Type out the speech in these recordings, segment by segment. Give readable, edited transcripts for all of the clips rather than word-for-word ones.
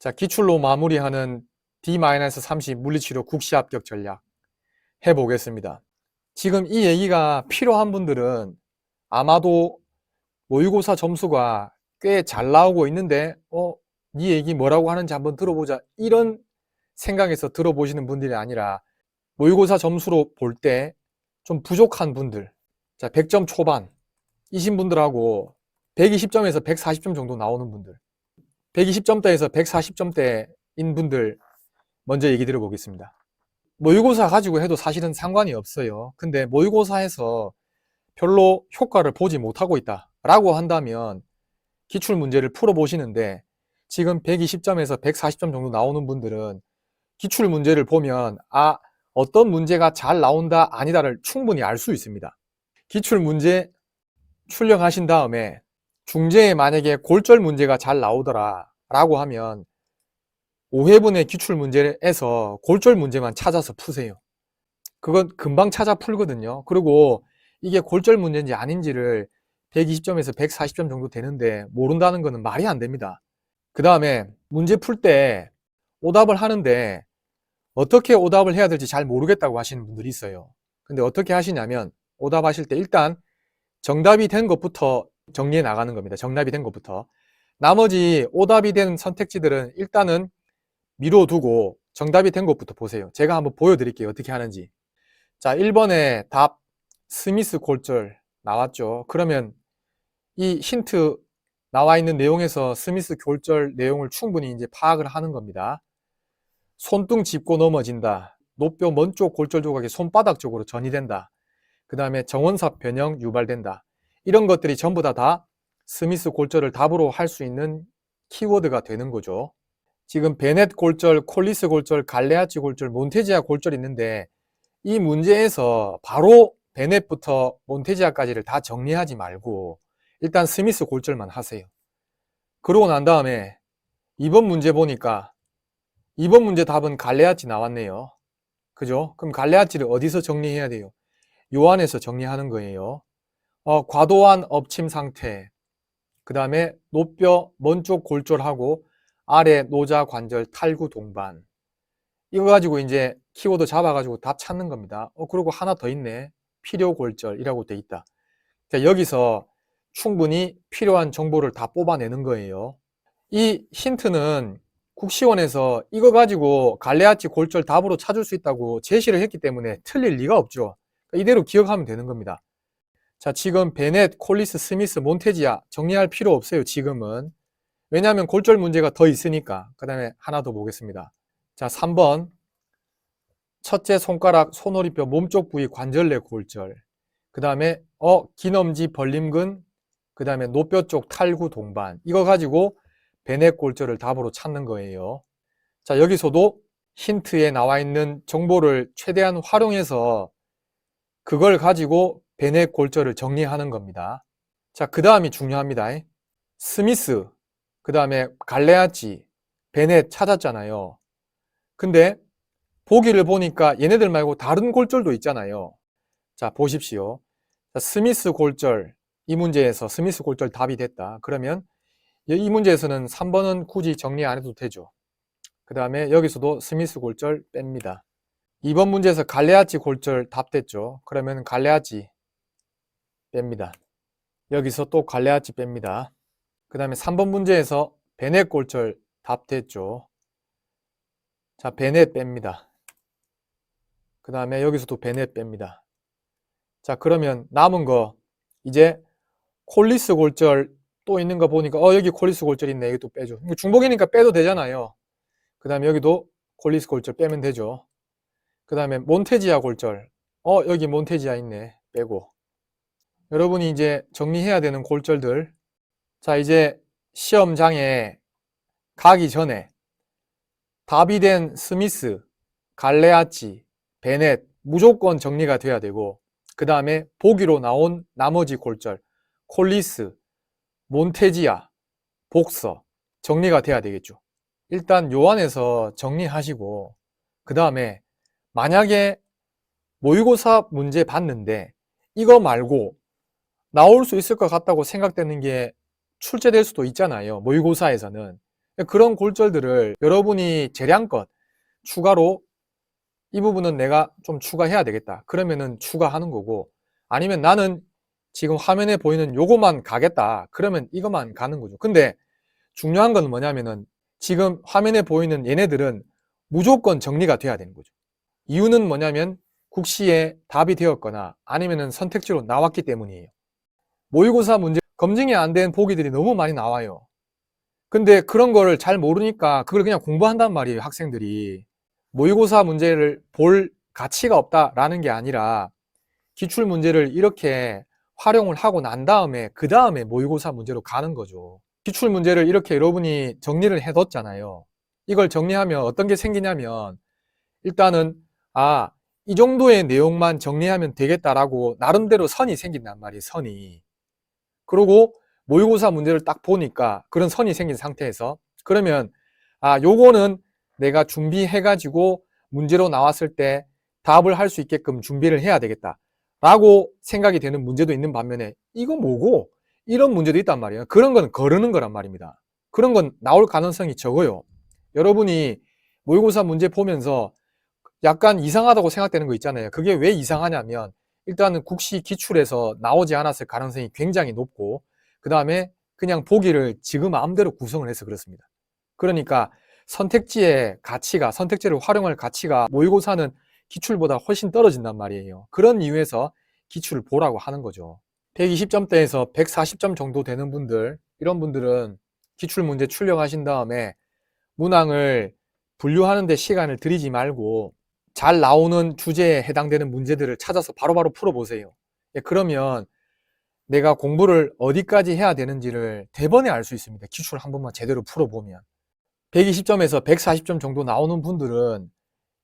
자, 기출로 마무리하는 D-30 물리치료 국시 합격 전략 해보겠습니다. 지금 이 얘기가 필요한 분들은 아마도 모의고사 점수가 꽤 잘 나오고 있는데 네 얘기 뭐라고 하는지 한번 들어보자, 이런 생각에서 들어보시는 분들이 아니라 모의고사 점수로 볼 때 좀 부족한 분들, 자 100점 초반 이신 분들하고 120점에서 140점 정도 나오는 분들, 120점대에서 140점대인 분들 먼저 얘기 들어보겠습니다. 모의고사 가지고 해도 사실은 상관이 없어요. 근데 모의고사에서 별로 효과를 보지 못하고 있다 라고 한다면 기출문제를 풀어보시는데, 지금 120점에서 140점 정도 나오는 분들은 기출문제를 보면 어떤 문제가 잘 나온다 아니다를 충분히 알 수 있습니다. 기출문제 출력하신 다음에 중재에 만약에 골절 문제가 잘 나오더라 라고 하면 5회분의 기출문제에서 골절 문제만 찾아서 푸세요. 그건 금방 찾아 풀거든요. 그리고 이게 골절 문제인지 아닌지를 120점에서 140점 정도 되는데 모른다는 것은 말이 안 됩니다. 그 다음에 문제 풀 때 오답을 하는데 어떻게 오답을 해야 될지 잘 모르겠다고 하시는 분들이 있어요. 근데 어떻게 하시냐면 오답하실 때 일단 정답이 된 것부터 정리해 나가는 겁니다. 정답이 된 것부터. 나머지 오답이 된 선택지들은 일단은 미뤄두고 정답이 된 것부터 보세요. 제가 한번 보여드릴게요. 어떻게 하는지. 자, 1번에 답 스미스 골절 나왔죠. 그러면 이 힌트 나와 있는 내용에서 스미스 골절 내용을 충분히 이제 파악을 하는 겁니다. 손등 짚고 넘어진다. 노뼈 먼 쪽 골절 조각이 손바닥 쪽으로 전이된다. 그 다음에 정원삽 변형 유발된다. 이런 것들이 전부 다 스미스 골절을 답으로 할 수 있는 키워드가 되는 거죠. 지금 베넷 골절, 콜리스 골절, 갈레아치 골절, 몬테지아 골절이 있는데 이 문제에서 바로 베넷부터 몬테지아까지를 다 정리하지 말고 일단 스미스 골절만 하세요. 그러고 난 다음에 2번 문제 보니까 2번 문제 답은 갈레아치 나왔네요. 그죠? 그럼 갈레아치를 어디서 정리해야 돼요? 요 안에서 정리하는 거예요. 과도한 엎침 상태, 그 다음에 노뼈 먼 쪽 골절하고 아래 노자 관절 탈구 동반, 이거 가지고 이제 키워드 잡아가지고 답 찾는 겁니다. 그리고 하나 더 있네. 필요 골절이라고 돼 있다. 자, 여기서 충분히 필요한 정보를 다 뽑아내는 거예요. 이 힌트는 국시원에서 이거 가지고 갈레아치 골절 답으로 찾을 수 있다고 제시를 했기 때문에 틀릴 리가 없죠. 이대로 기억하면 되는 겁니다. 자, 지금 베넷, 콜리스, 스미스, 몬테지아 정리할 필요 없어요. 지금은. 왜냐하면 골절 문제가 더 있으니까. 그 다음에 하나 더 보겠습니다. 자, 3번 첫째 손가락 손오리뼈 몸쪽 부위 관절내 골절, 그 다음에 기넘지 벌림근, 그 다음에 노뼈 쪽 탈구 동반, 이거 가지고 베넷 골절을 답으로 찾는 거예요. 자, 여기서도 힌트에 나와 있는 정보를 최대한 활용해서 그걸 가지고 베넷 골절을 정리하는 겁니다. 자, 그 다음이 중요합니다. 스미스, 그 다음에 갈레아치, 베넷 찾았잖아요. 근데 보기를 보니까 얘네들 말고 다른 골절도 있잖아요. 자, 보십시오. 자, 스미스 골절, 이 문제에서 스미스 골절 답이 됐다. 그러면 이 문제에서는 3번은 굳이 정리 안 해도 되죠. 그 다음에 여기서도 스미스 골절 뺍니다. 2번 문제에서 갈레아치 골절 답 됐죠. 그러면 갈레아치 뺍니다. 여기서 또 갈레아치 뺍니다. 그 다음에 3번 문제에서 베넷 골절 답 됐죠. 자, 베넷 뺍니다. 그 다음에 여기서도 베넷 뺍니다. 자, 그러면 남은 거 이제 콜리스 골절 또 있는 거 보니까 여기 콜리스 골절 있네. 이거 또 빼줘. 이거 중복이니까 빼도 되잖아요. 그 다음에 여기도 콜리스 골절 빼면 되죠. 그 다음에 몬테지아 골절, 여기 몬테지아 있네. 빼고. 여러분이 이제 정리해야 되는 골절들, 자, 이제 시험장에 가기 전에 답이 된 스미스, 갈레아치, 베넷 무조건 정리가 돼야 되고, 그 다음에 보기로 나온 나머지 골절, 콜리스, 몬테지아, 복서 정리가 돼야 되겠죠. 일단 요 안에서 정리하시고, 그 다음에 만약에 모의고사 문제 봤는데 이거 말고 나올 수 있을 것 같다고 생각되는 게 출제될 수도 있잖아요. 모의고사에서는. 그런 골절들을 여러분이 재량껏 추가로 이 부분은 내가 좀 추가해야 되겠다. 그러면은 추가하는 거고, 아니면 나는 지금 화면에 보이는 요거만 가겠다. 그러면 이것만 가는 거죠. 근데 중요한 건 뭐냐면은 지금 화면에 보이는 얘네들은 무조건 정리가 돼야 되는 거죠. 이유는 뭐냐면 국시에 답이 되었거나 아니면은 선택지로 나왔기 때문이에요. 모의고사 문제 검증이 안 된 보기들이 너무 많이 나와요. 근데 그런 거를 잘 모르니까 그걸 그냥 공부한단 말이에요, 학생들이. 모의고사 문제를 볼 가치가 없다라는 게 아니라 기출 문제를 이렇게 활용을 하고 난 다음에 그 다음에 모의고사 문제로 가는 거죠. 기출 문제를 이렇게 여러분이 정리를 해뒀잖아요. 이걸 정리하면 어떤 게 생기냐면 일단은 이 정도의 내용만 정리하면 되겠다라고 나름대로 선이 생긴단 말이에요. 선이. 그리고 모의고사 문제를 딱 보니까 그런 선이 생긴 상태에서 그러면 요거는 내가 준비해가지고 문제로 나왔을 때 답을 할 수 있게끔 준비를 해야 되겠다 라고 생각이 되는 문제도 있는 반면에 이거 뭐고 이런 문제도 있단 말이에요. 그런 건 거르는 거란 말입니다. 그런 건 나올 가능성이 적어요. 여러분이 모의고사 문제 보면서 약간 이상하다고 생각되는 거 있잖아요. 그게 왜 이상하냐면 일단은 국시 기출에서 나오지 않았을 가능성이 굉장히 높고 그 다음에 그냥 보기를 지금 마음대로 구성을 해서 그렇습니다. 그러니까 선택지의 가치가, 선택지를 활용할 가치가 모의고사는 기출보다 훨씬 떨어진단 말이에요. 그런 이유에서 기출을 보라고 하는 거죠. 120점대에서 140점 정도 되는 분들, 이런 분들은 기출 문제 출력하신 다음에 문항을 분류하는 데 시간을 들이지 말고 잘 나오는 주제에 해당되는 문제들을 찾아서 바로바로 풀어보세요. 그러면 내가 공부를 어디까지 해야 되는지를 대번에 알 수 있습니다. 기출 한 번만 제대로 풀어보면. 120점에서 140점 정도 나오는 분들은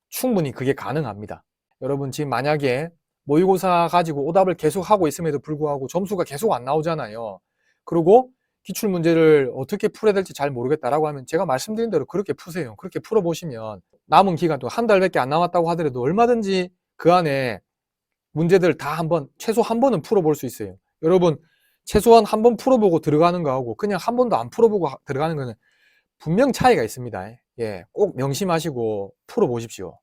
충분히 그게 가능합니다. 여러분 지금 만약에 모의고사 가지고 오답을 계속 하고 있음에도 불구하고 점수가 계속 안 나오잖아요. 그리고 기출 문제를 어떻게 풀어야 될지 잘 모르겠다라고 하면 제가 말씀드린 대로 그렇게 푸세요. 그렇게 풀어보시면 남은 기간 또 한 달밖에 안 남았다고 하더라도 얼마든지 그 안에 문제들 다 한번 최소 한 번은 풀어볼 수 있어요. 여러분 최소한 한 번 풀어보고 들어가는 거하고 그냥 한 번도 안 풀어보고 들어가는 거는 분명 차이가 있습니다. 꼭 명심하시고 풀어보십시오.